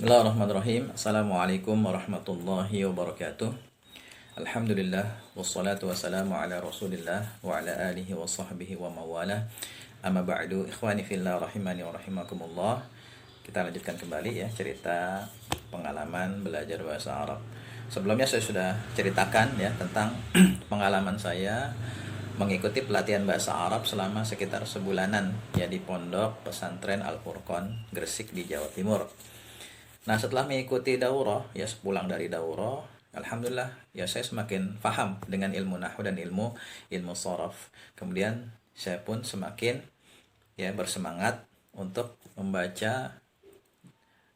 Bismillahirrahmanirrahim. Assalamualaikum warahmatullahi wabarakatuh. Alhamdulillah wassalatu wassalamu ala Rasulillah wa ala alihi wa sahbihi wa mawala. Amma ba'du, ikhwani fillah rahimani wa rahimakumullah. Kita lanjutkan kembali ya cerita pengalaman belajar bahasa Arab. Sebelumnya saya sudah ceritakan ya tentang pengalaman saya mengikuti pelatihan bahasa Arab selama sekitar sebulanan ya di Pondok Pesantren Al-Furqon Gresik di Jawa Timur. Nah, setelah mengikuti daurah, ya sepulang dari daurah, alhamdulillah, ya saya semakin paham dengan ilmu nahwu dan ilmu sharaf. Kemudian saya pun semakin ya bersemangat untuk membaca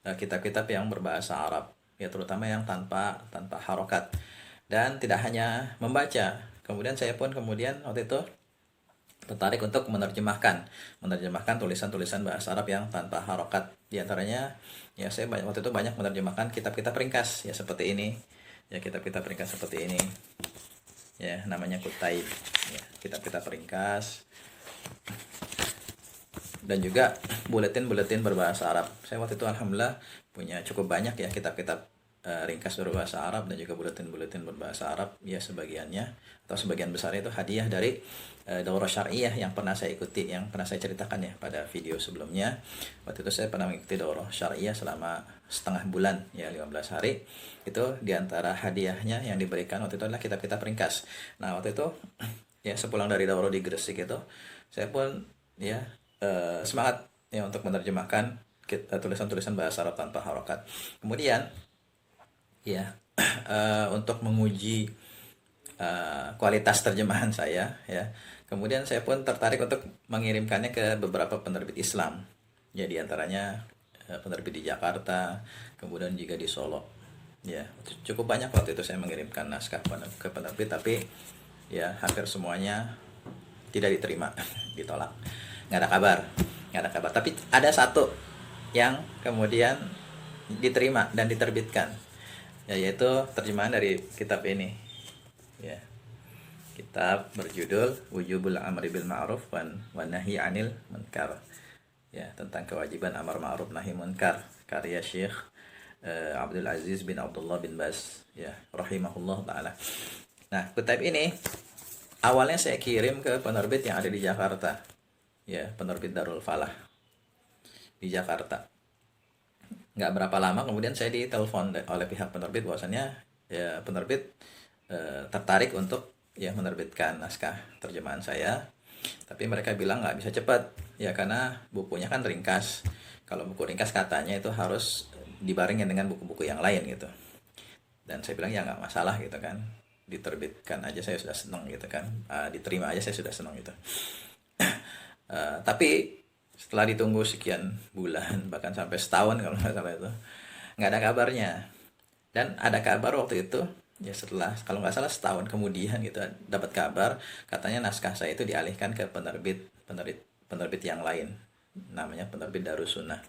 kitab-kitab yang berbahasa Arab, ya terutama yang tanpa harokat. Dan tidak hanya membaca, kemudian saya pun waktu itu tertarik untuk menerjemahkan tulisan-tulisan bahasa Arab yang tanpa harokat. Di antaranya ya saya waktu itu banyak menerjemahkan kitab-kitab ringkas ya seperti ini. Ya kitab-kitab ringkas seperti ini. Ya namanya Kutaib. Ya, kitab-kitab ringkas dan juga buletin-buletin berbahasa Arab. Saya waktu itu alhamdulillah punya cukup banyak ya kitab-kitab ringkas berbahasa Arab dan juga buletin-buletin berbahasa Arab ya sebagiannya atau sebagian besar itu hadiah dari daurah syariah yang pernah saya ikuti, yang pernah saya ceritakan ya pada video sebelumnya. Waktu itu saya pernah mengikuti daurah syariah selama setengah bulan ya 15 hari. Itu diantara hadiahnya yang diberikan waktu itu adalah kitab-kitab ringkas. Nah waktu itu ya sepulang dari daurah di Gresik itu saya pun ya semangat ya untuk menerjemahkan tulisan-tulisan bahasa Arab tanpa harokat. Kemudian ya untuk menguji kualitas terjemahan saya ya, kemudian saya pun tertarik untuk mengirimkannya ke beberapa penerbit Islam ya, diantaranya penerbit di Jakarta, kemudian juga di Solo ya. Cukup banyak waktu itu saya mengirimkan naskah ke penerbit, tapi ya hampir semuanya tidak diterima ditolak, nggak ada kabar. Tapi ada satu yang kemudian diterima dan diterbitkan ya, yaitu terjemahan dari kitab ini ya, kitab berjudul Wujubul Amri bil Ma'ruf wan Nahi 'anil Munkar ya, tentang kewajiban amar ma'ruf nahi munkar, karya Syekh Abdul Aziz bin Abdullah bin Baz ya rahimahullah taala. Nah kitab ini awalnya saya kirim ke penerbit yang ada di Jakarta ya, penerbit Darul Falah di Jakarta. Nggak berapa lama kemudian saya ditelepon oleh pihak penerbit bahwasannya ya penerbit tertarik untuk ya menerbitkan naskah terjemahan saya, tapi mereka bilang nggak bisa cepat ya karena bukunya kan ringkas. Kalau buku ringkas katanya itu harus dibaringin dengan buku-buku yang lain gitu. Dan saya bilang ya nggak masalah gitu kan, diterbitkan aja saya sudah senang gitu kan, diterima aja saya sudah senang gitu. Tapi setelah ditunggu sekian bulan, bahkan sampai setahun kalau nggak salah itu, nggak ada kabarnya. Dan ada kabar waktu itu ya setelah kalau nggak salah setahun kemudian gitu, dapat kabar katanya naskah saya itu dialihkan ke penerbit yang lain, namanya penerbit Darussunnah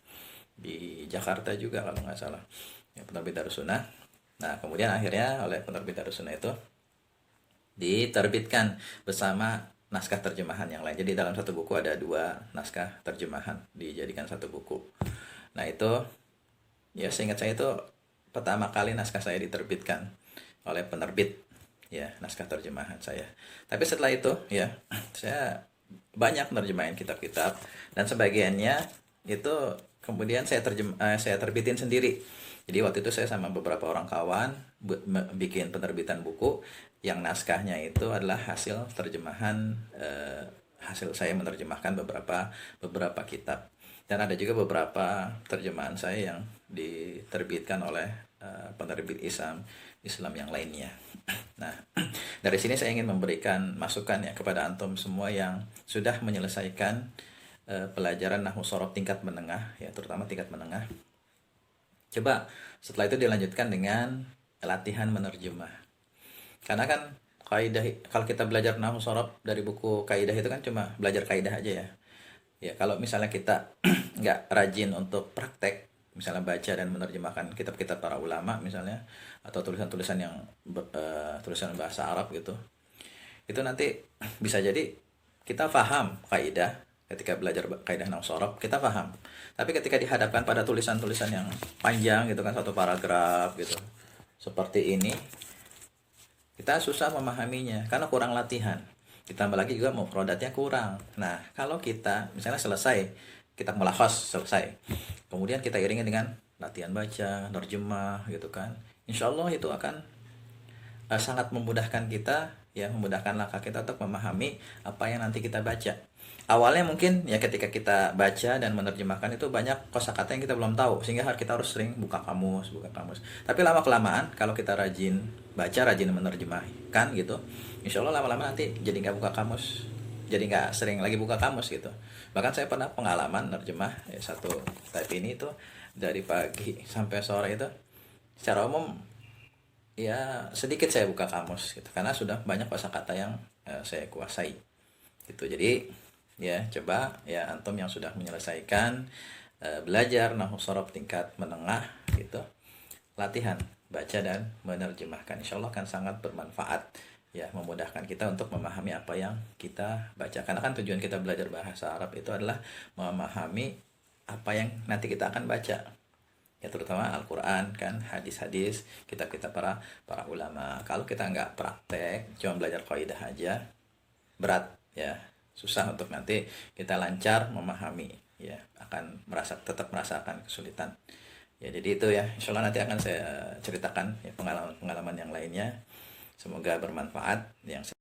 di Jakarta juga kalau nggak salah ya, penerbit Darussunnah. Nah kemudian akhirnya oleh penerbit Darussunnah itu diterbitkan bersama naskah terjemahan yang lain. Jadi dalam satu buku ada 2 naskah terjemahan dijadikan satu buku. Nah itu ya seingat saya itu pertama kali naskah saya diterbitkan oleh penerbit ya, naskah terjemahan saya. Tapi setelah itu ya saya banyak menerjemahin kitab-kitab dan sebagiannya itu kemudian saya terbitin sendiri. Jadi waktu itu saya sama beberapa orang kawan bikin penerbitan buku yang naskahnya itu adalah hasil terjemahan, hasil saya menerjemahkan beberapa kitab. Dan ada juga beberapa terjemahan saya yang diterbitkan oleh penerbit Islam yang lainnya. Nah, dari sini saya ingin memberikan masukan ya kepada antum semua yang sudah menyelesaikan pelajaran nahwu sharaf tingkat menengah ya, terutama tingkat menengah. Coba setelah itu dilanjutkan dengan latihan menerjemah. Karena kan kaidah, kalau kita belajar nahwu sharaf dari buku kaidah itu kan cuma belajar kaidah aja ya. Ya kalau misalnya kita nggak rajin untuk praktek, misalnya baca dan menerjemahkan kitab-kitab para ulama misalnya, atau tulisan-tulisan yang tulisan bahasa Arab gitu, itu nanti bisa jadi kita paham kaidah ketika belajar kaidah nahwu sorof kita paham. Tapi ketika dihadapkan pada tulisan-tulisan yang panjang gitu kan, satu paragraf gitu seperti ini, kita susah memahaminya karena kurang latihan. Ditambah lagi juga mufradatnya kurang. Nah, kalau kita misalnya selesai, kita mulakhas selesai, kemudian kita iringi dengan latihan baca, nerjemah gitu kan, insya Allah itu akan sangat memudahkan kita, ya memudahkan langkah kita untuk memahami apa yang nanti kita baca. Awalnya mungkin ya ketika kita baca dan menerjemahkan itu banyak kosakata yang kita belum tahu, sehingga kita harus sering buka kamus, buka kamus. Tapi lama kelamaan kalau kita rajin baca, rajin menerjemahkan gitu, insya Allah lama-lama nanti jadi nggak buka kamus, jadi nggak sering lagi buka kamus gitu. Bahkan saya pernah pengalaman nerjemah ya, satu type ini itu dari pagi sampai sore itu secara umum ya sedikit saya buka kamus gitu karena sudah banyak kosakata yang saya kuasai gitu. Jadi ya coba ya antum yang sudah menyelesaikan belajar nahwu sorof tingkat menengah gitu, latihan baca dan menerjemahkan, insya Allah akan sangat bermanfaat ya, memudahkan kita untuk memahami apa yang kita baca. Karena kan tujuan kita belajar bahasa Arab itu adalah memahami apa yang nanti kita akan baca ya, terutama Al-Quran kan, hadis-hadis, kitab-kitab para ulama. Kalau kita nggak praktek, cuma belajar kaidah aja, berat ya, susah untuk nanti kita lancar memahami ya, akan tetap merasakan kesulitan ya. Jadi itu ya, insya Allah nanti akan saya ceritakan ya pengalaman-pengalaman yang lainnya, semoga bermanfaat yang